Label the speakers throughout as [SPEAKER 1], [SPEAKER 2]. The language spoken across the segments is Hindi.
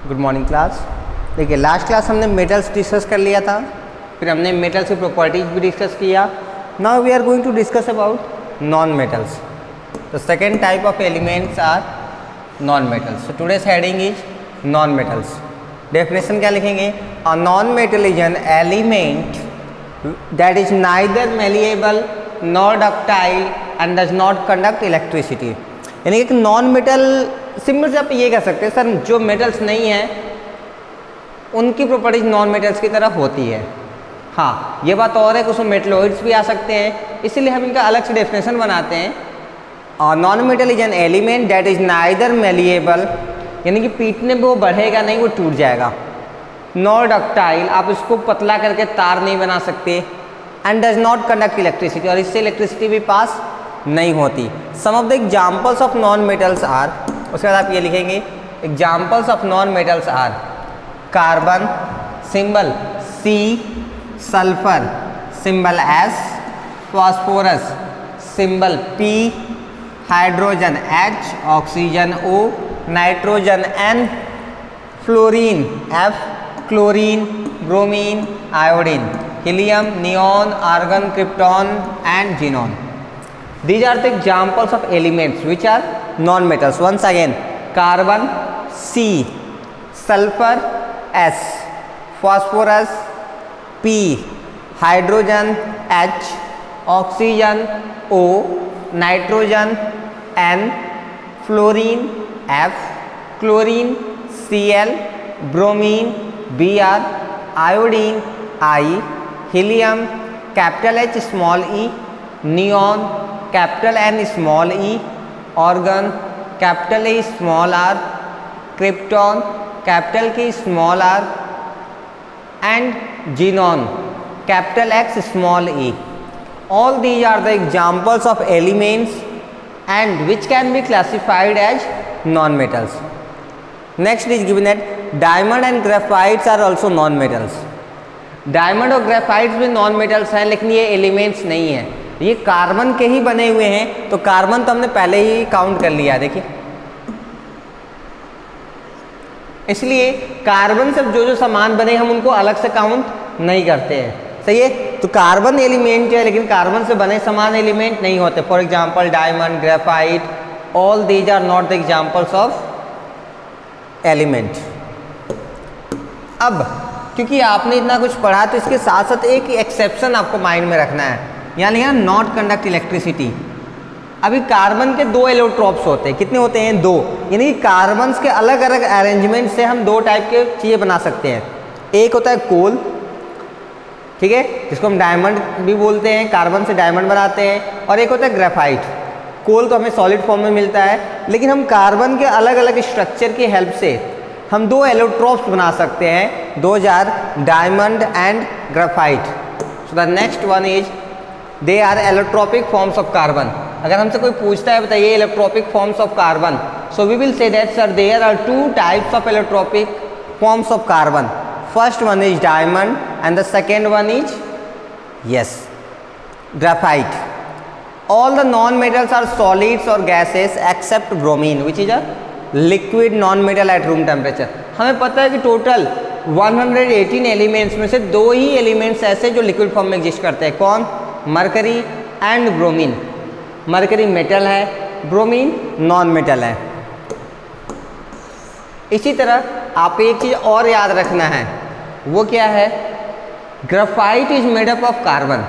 [SPEAKER 1] Good morning class. देखिए लास्ट क्लास हमने मेटल्स डिस्कस कर लिया था, फिर हमने मेटल्स की प्रॉपर्टीज भी डिस्कस किया। Now we are going to discuss about non metals. The second type of elements are non metals. So today's heading is non metals. Definition क्या लिखेंगे? A non metal is an element that is neither malleable nor ductile and does not conduct electricity. यानी एक नॉन मेटल, सिंपल से आप ये कह सकते हैं सर जो मेटल्स नहीं हैं उनकी प्रॉपर्टीज नॉन मेटल्स की तरह होती है। हाँ, ये बात और है कि उसमें मेटलॉइड्स भी आ सकते हैं, इसीलिए हम इनका अलग से डेफिनेशन बनाते हैं। Non metal is an element that is neither malleable, यानी कि पीटने में वो बढ़ेगा नहीं, वो टूट जाएगा। नॉर डक्टाइल, आप इसको पतला करके तार नहीं बना सकते। And does not conduct electricity, और इससे इलेक्ट्रिसिटी भी पास नहीं होती। Some of the examples of non metals are, उसके बाद आप ये लिखेंगे examples of non metals are carbon symbol C, sulphur symbol S, phosphorus symbol P, hydrogen H, oxygen O, nitrogen N, fluorine F, chlorine, bromine, iodine, helium, neon, argon, krypton and xenon. These are the examples of elements which are non-metals. Once again, carbon C, sulfur S, phosphorus P, hydrogen H, oxygen O, nitrogen N, fluorine F, chlorine Cl, bromine Br, iodine I, helium capital H small e, neon capital N small e, organ capital A small r, krypton capital K small r and xenon capital X small e. All these are the examples of elements and which can be classified as non-metals. Next is given that diamond and graphites are also non-metals. Diamond और ग्रेफाइट्स भी नॉन मेटल्स हैं, लेकिन ये एलिमेंट्स नहीं हैं, ये कार्बन के ही बने हुए हैं। तो कार्बन तो हमने पहले ही काउंट कर लिया, देखिए, इसलिए कार्बन से जो जो सामान बने हम उनको अलग से काउंट नहीं करते हैं। सही है? तो कार्बन एलिमेंट है, लेकिन कार्बन से बने समान एलिमेंट नहीं होते। For example diamond, graphite, all these are not the examples of element. अब क्योंकि आपने इतना कुछ पढ़ा तो इसके साथ साथ एक एक्सेप्शन आपको माइंड में रखना है, यानी यहाँ नॉट कंडक्ट इलेक्ट्रिसिटी। अभी कार्बन के दो एलोट्रोप्स होते हैं, कितने होते हैं? दो। यानी कि कार्बन के अलग अलग अरेंजमेंट से हम दो टाइप के चीज़ें बना सकते हैं। एक होता है कोल, ठीक है, जिसको हम डायमंड भी बोलते हैं, कार्बन से डायमंड बनाते हैं। और एक होता है ग्रेफाइट। कोल तो हमें सॉलिड फॉर्म में मिलता है, लेकिन हम कार्बन के अलग अलग स्ट्रक्चर की हेल्प से हम दो एलोट्रोप्स बना सकते हैं, those are diamond and graphite. So the next one is they are allotropic forms of carbon. अगर हमसे कोई पूछता है बताइए allotropic forms of carbon, so we will say that sir there are two types of allotropic forms of carbon. First one is diamond and the second one is yes graphite. All the non metals are solids और gases except bromine which is a liquid non metal at room temperature. हमें पता है कि टोटल 118 एलिमेंट्स में से दो ही एलिमेंट्स ऐसे जो लिक्विड फॉर्म में एग्जिस्ट करते हैं। कौन? Mercury and bromine. Mercury metal है, ब्रोमीन नॉन मेटल है। इसी तरह आप एक चीज़ और याद रखना है, वो क्या है? Graphite is made up of carbon.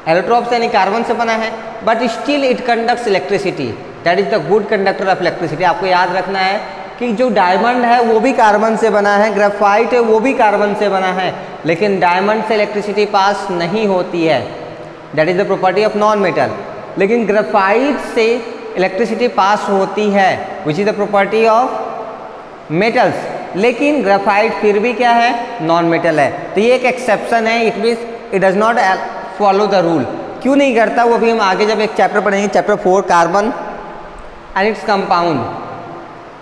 [SPEAKER 1] Allotrope यानी कार्बन से बना है, but still it conducts electricity, that is the good conductor of electricity. आपको याद रखना है कि जो डायमंड है वो भी कार्बन से बना है, ग्रेफाइट है वो भी कार्बन से बना है, लेकिन डायमंड से इलेक्ट्रिसिटी पास नहीं होती है, that is the property of non metal. लेकिन ग्रेफाइट से इलेक्ट्रिसिटी पास होती है, which is the property of metals, लेकिन ग्रेफाइट फिर भी क्या है? नॉन मेटल है। तो ये एक एक्सेप्शन है, it means it does not follow the rule. क्यों नहीं करता वो अभी हम आगे जब एक चैप्टर पढ़ेंगे, chapter 4 carbon and its compound,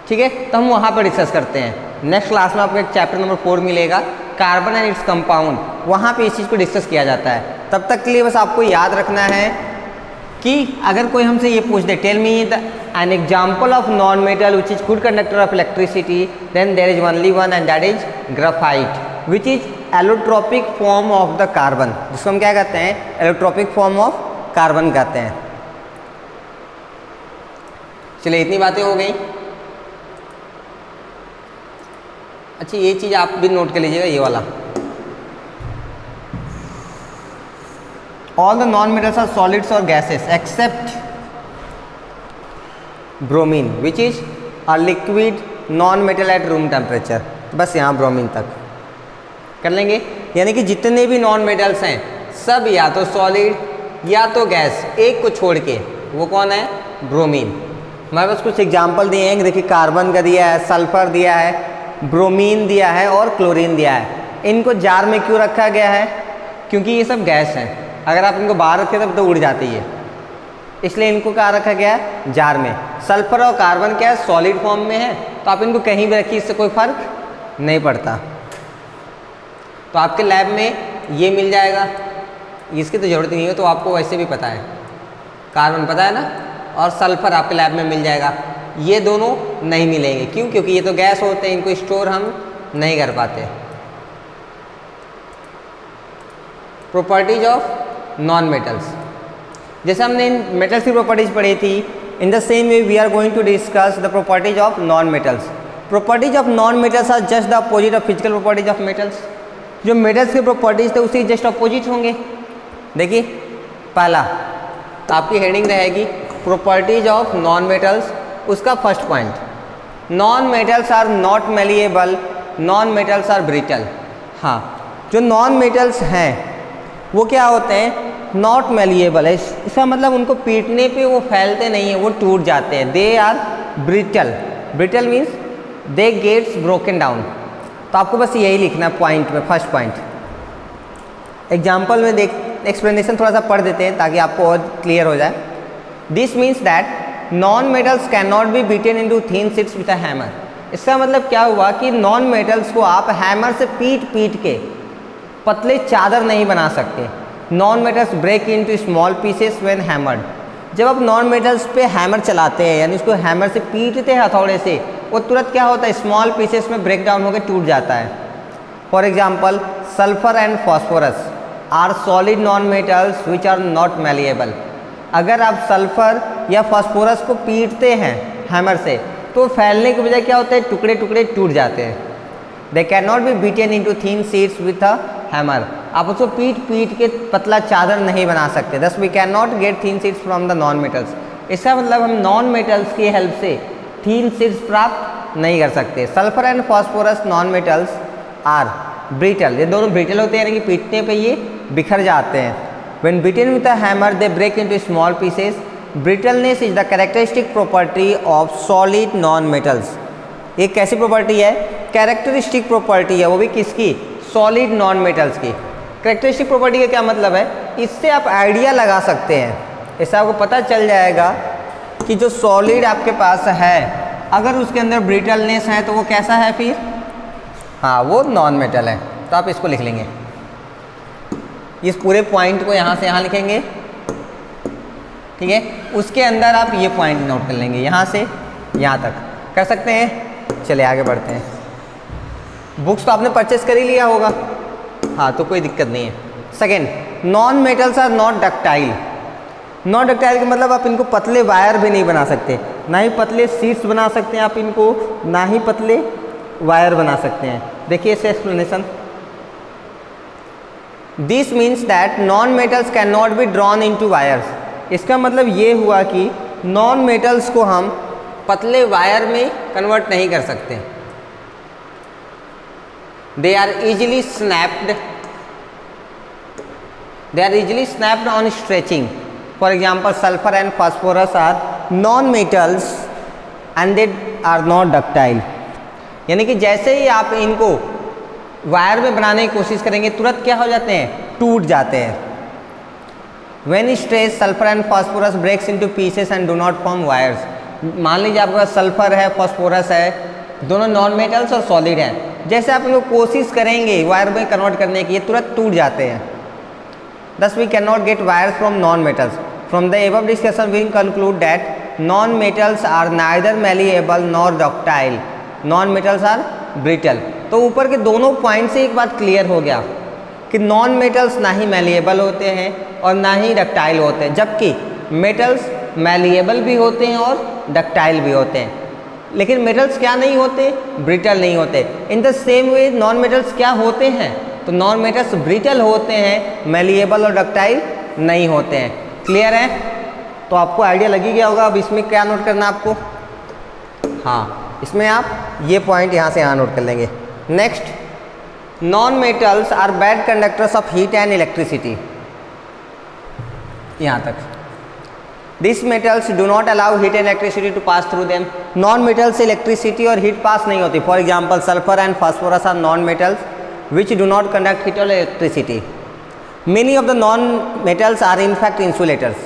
[SPEAKER 1] ठीक है, तो हम वहाँ पर डिस्कस करते हैं। नेक्स्ट क्लास में आपको एक चैप्टर नंबर 4 मिलेगा, कार्बन एंड इट्स कंपाउंड, वहाँ पे इस चीज़ को डिस्कस किया जाता है। तब तक के लिए बस आपको याद रखना है कि अगर कोई हमसे ये पूछ दे tell me an example of non metal which is good conductor of electricity, then there is only one and that is graphite which is allotropic form of the carbon, जिसको हम क्या कहते हैं, एलोट्रोपिक फॉर्म ऑफ कार्बन कहते हैं। चलिए इतनी बातें हो गई। अच्छा ये चीज़ आप भी नोट कर लीजिएगा, ये वाला all the non-metals are solids or gases except bromine which is a liquid non-metal at room temperature। बस यहाँ ब्रोमीन तक कर लेंगे, यानी कि जितने भी नॉन मेटल्स हैं सब या तो सॉलिड या तो गैस, एक को छोड़ के, वो कौन है, ब्रोमीन। हमारे पास कुछ एग्जाम्पल दिए हैं, देखिए कार्बन का दिया है, सल्फर दिया है, ब्रोमीन दिया है और क्लोरीन दिया है। इनको जार में क्यों रखा गया है, क्योंकि ये सब गैस हैं, अगर आप इनको बाहर रखें तब तो उड़ जाती है, इसलिए इनको कहाँ रखा गया है, जार में। सल्फर और कार्बन क्या है, सॉलिड फॉर्म में है, तो आप इनको कहीं भी रखिए, इससे कोई फर्क नहीं पड़ता। तो आपके लैब में ये मिल जाएगा, इसकी तो ज़रूरत नहीं है, तो आपको वैसे भी पता है, कार्बन पता है ना, और सल्फर आपके लैब में मिल जाएगा। ये दोनों नहीं मिलेंगे, क्यों, क्योंकि ये तो गैस होते हैं, इनको स्टोर हम नहीं कर पाते। प्रॉपर्टीज ऑफ नॉन मेटल्स, जैसे हमने इन मेटल्स की प्रॉपर्टीज पढ़ी थी, in the same way we are going to discuss the properties of non metals. Properties of non metals are just the opposite of physical properties of metals. जो मेटल्स की प्रॉपर्टीज थे उसके जस्ट अपोजिट होंगे। देखिए पहला, तो आपकी हेडिंग रहेगी प्रॉपर्टीज ऑफ नॉन मेटल्स, उसका first point, non metals are not malleable, non metals are brittle. हाँ, जो नॉन मेटल्स हैं वो क्या होते हैं, नॉट मेलिएबल है, इसका मतलब उनको पीटने पे वो फैलते नहीं हैं, वो टूट जाते हैं। They are brittle, brittle means they gets broken down. तो आपको बस यही लिखना है पॉइंट में, फर्स्ट पॉइंट। एग्जाम्पल में देख, एक्सप्लेनेशन थोड़ा सा पढ़ देते हैं ताकि आपको और क्लियर हो जाए। This means that non metals can not be beaten into thin sheets with a hammer. इसका मतलब क्या हुआ कि नॉन मेटल्स को आप हैमर से पीट पीट के पतले चादर नहीं बना सकते। Non metals break into small pieces when hammered. जब आप नॉन मेटल्स पे हैमर चलाते हैं, यानी उसको हैमर से पीटते हैं हथौड़े से, वो तुरंत क्या होता है, स्मॉल पीसेस में ब्रेक डाउन होकर टूट जाता है। For example sulphur and phosphorus are solid non metals which are not malleable. अगर आप सल्फर या फॉस्फोरस को पीटते हैं हैमर से, तो फैलने की बजाय क्या होता है, टुकड़े टुकड़े टूट जाते हैं। They can not be beaten into thin sheets with a hammer. आप उसको पीट पीट के पतला चादर नहीं बना सकते। Thus we can not get thin sheets from the non metals. इसका मतलब हम नॉन मेटल्स की हेल्प से थिन शीट्स प्राप्त नहीं कर सकते। Sulphur and phosphorus non metals are brittle, ये दोनों ब्रिटल होते हैं, यानी कि पीटने पे ये बिखर जाते हैं। When beaten with a hammer they break into small pieces. Brittleness is the characteristic property of solid non metals. ये कैसी प्रॉपर्टी है, कैरेक्टरिस्टिक प्रॉपर्टी है, वो भी किसकी, सॉलिड नॉन मेटल्स की। कैरेक्टरिस्टिक प्रॉपर्टी का क्या मतलब है, इससे आप आइडिया लगा सकते हैं, इससे आपको पता चल जाएगा कि जो सॉलिड आपके पास है, अगर उसके अंदर ब्रिटलनेस है तो वो कैसा है फिर, हाँ वो नॉन मेटल है। तो आप इसको लिख लेंगे, इस पूरे पॉइंट को यहाँ से यहाँ लिखेंगे, ठीक है। उसके अंदर आप ये पॉइंट नोट कर लेंगे, यहाँ से यहाँ तक कर सकते हैं। चलिए आगे बढ़ते हैं। बुक्स तो आपने परचेस कर ही लिया होगा, हाँ तो कोई दिक्कत नहीं है। Second, non metals are not ductile. Non ductile का मतलब आप इनको पतले वायर भी नहीं बना सकते, ना ही पतले शीट्स बना सकते हैं आप इनको, ना ही पतले वायर बना सकते हैं। देखिए इससे explanation, this means that non metals can not be drawn into wires. इसका मतलब ये हुआ कि नॉन मेटल्स को हम पतले वायर में कन्वर्ट नहीं कर सकते। They are easily snapped, they are easily snapped on stretching. For example, sulfur and phosphorus are non-metals and they are not ductile. यानी कि जैसे ही आप इनको वायर में बनाने की कोशिश करेंगे तुरंत क्या हो जाते हैं, टूट जाते हैं। When stretched, sulfur and phosphorus breaks into pieces and do not form wires. मान लीजिए आपके पास सल्फर है, फॉस्फोरस है, दोनों नॉन मेटल्स और सॉलिड हैं। जैसे आप इनको कोशिश करेंगे वायर में कन्वर्ट करने की, ये तुरंत टूट जाते हैं। Thus we cannot get wires from non-metals. From the above discussion we conclude that non metals are neither malleable nor ductile, non metals are brittle. तो ऊपर के दोनों पॉइंट से एक बात क्लियर हो गया कि नॉन मेटल्स ना ही मैलिएबल होते हैं और ना ही डक्टाइल होते हैं, जबकि मेटल्स मैलिएबल भी होते हैं और डक्टाइल भी होते हैं। लेकिन मेटल्स क्या नहीं होते? ब्रिटल नहीं होते। इन the same way non metals क्या होते हैं? तो नॉन मेटल्स ब्रिटल होते हैं, मैलिएबल और डक्टाइल नहीं होते हैं। क्लियर है? तो आपको आइडिया लगी गया होगा। अब इसमें क्या नोट करना आपको? हाँ, इसमें आप ये पॉइंट यहाँ से यहाँ नोट कर लेंगे। Next, non metals are bad conductors of heat and electricity. यहाँ तक this metals do not allow heat and electricity to pass through them. Non metal से इलेक्ट्रिसिटी और हीट पास नहीं होती। For example sulphur and phosphorus are non metals which do not conduct heat or electricity. Many of the non-metals are in fact insulators.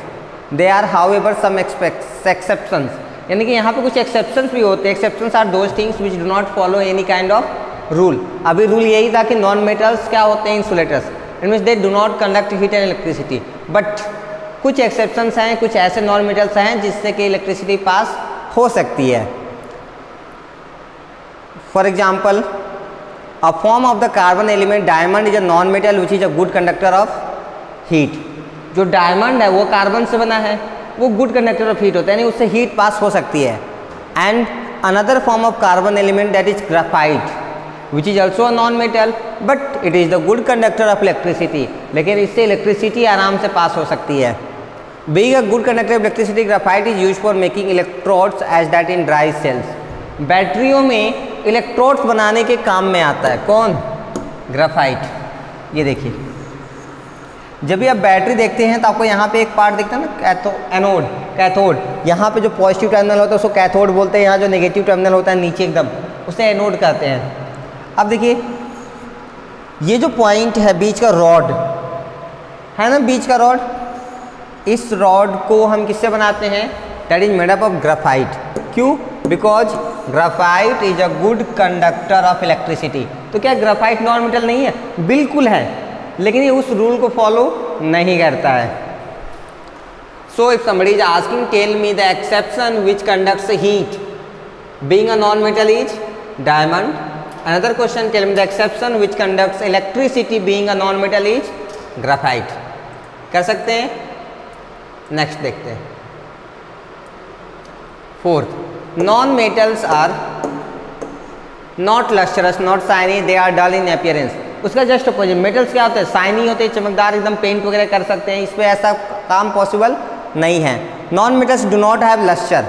[SPEAKER 1] They are however some exceptions. यानी कि यहाँ पे कुछ exceptions भी होते हैं. Exceptions are those things which do not follow any kind of rule. अभी rule यही था कि non-metals क्या होते हैं? Insulators. It means they do not conduct heat and electricity. But कुछ exceptions हैं, कुछ ऐसे non-metals हैं जिससे कि electricity pass हो सकती है. For example, a form of the carbon element diamond is a non-metal which is a good conductor of heat. जो डायमंड है वो कार्बन से बना है, वो गुड कंडक्टर ऑफ हीट होता है, यानी उससे हीट पास हो सकती है. And another form of carbon element that is graphite which is also a non metal but it is the good conductor of electricity. लेकिन इससे इलेक्ट्रिसिटी आराम से पास हो सकती है. Being a good conductor of electricity, graphite is used for making electrodes as that in dry cells. बैटरियों में इलेक्ट्रोड्स बनाने के काम में आता है. कौन? ग्राफाइट. ये देखिए, जब भी आप बैटरी देखते हैं तो आपको यहाँ पे एक पार्ट दिखता है ना, एनोड, कैथोड. यहाँ पे जो पॉजिटिव टर्मिनल होता है उसको कैथोड बोलते हैं. यहाँ जो नेगेटिव टर्मिनल होता है नीचे एकदम, उसे एनोड कहते हैं. अब देखिए, ये जो पॉइंट है बीच का रॉड है ना, बीच का रॉड, इस रॉड को हम किससे बनाते हैं? That is made up of graphite. क्यों? Because graphite is a good conductor of electricity. तो क्या ग्राफाइट नॉन मेटल नहीं है? बिल्कुल है, लेकिन ये उस रूल को फॉलो नहीं करता है. So if somebody is asking tell me the exception which conducts heat being a non metal is diamond. Another question, tell me the exception which conducts electricity being a non metal is graphite. कर सकते हैं? नेक्स्ट देखते हैं. Fourth, non-metals are not lustrous, not shiny, they are dull in appearance. उसका जस्ट अपोजिट. मेटल्स क्या होते हैं? शाइनी होते हैं, चमकदार, एकदम पेंट वगैरह कर सकते हैं. इस पे ऐसा काम पॉसिबल नहीं है. Non metals do not have lustre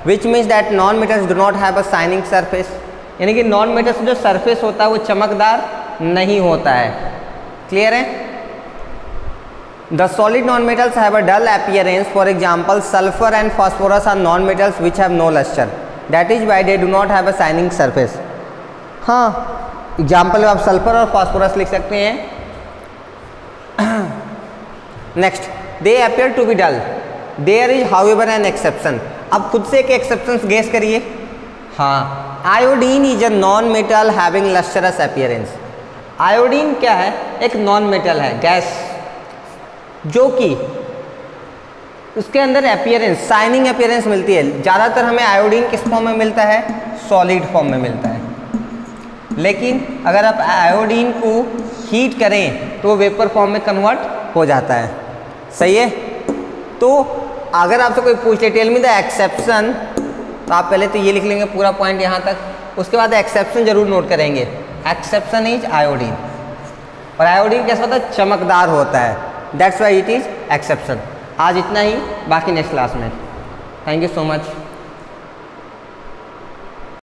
[SPEAKER 1] which means that non metals do not have a shining surface. यानी कि नॉन मेटल्स जो सरफेस होता है वो चमकदार नहीं होता है. क्लियर है? The solid non-metals have a dull appearance. For example, sulfur and phosphorus are non-metals which have no luster. That is why they do not have a shining surface. हाँ, एग्जाम्पल में आप सल्फर और फास्फोरस लिख सकते हैं. Next, they appear to be dull. There is however an exception. अब खुद से एक एक्सेप्शन गेस करिए. हाँ, iodine is a non metal having lustrous appearance. Iodine क्या है? एक नॉन मेटल है, गैस, जो कि उसके अंदर अपीयरेंस, शाइनिंग अपीयरेंस मिलती है. ज़्यादातर हमें आयोडीन किस फॉर्म में मिलता है? सॉलिड फॉर्म में मिलता है. लेकिन अगर आप आयोडीन को हीट करें तो वो वेपर फॉर्म में कन्वर्ट हो जाता है. सही है? तो अगर आपसे कोई पूछ ले टेल मी द एक्सेप्शन, तो आप पहले तो ये लिख लेंगे पूरा पॉइंट यहाँ तक. उसके बाद एक्सेप्शन जरूर नोट करेंगे. Exception is iodine. और आयोडीन कैसा होता है? चमकदार होता है. That's why it is exception. आज इतना ही, बाकी नेक्स्ट क्लास में. Thank you so much.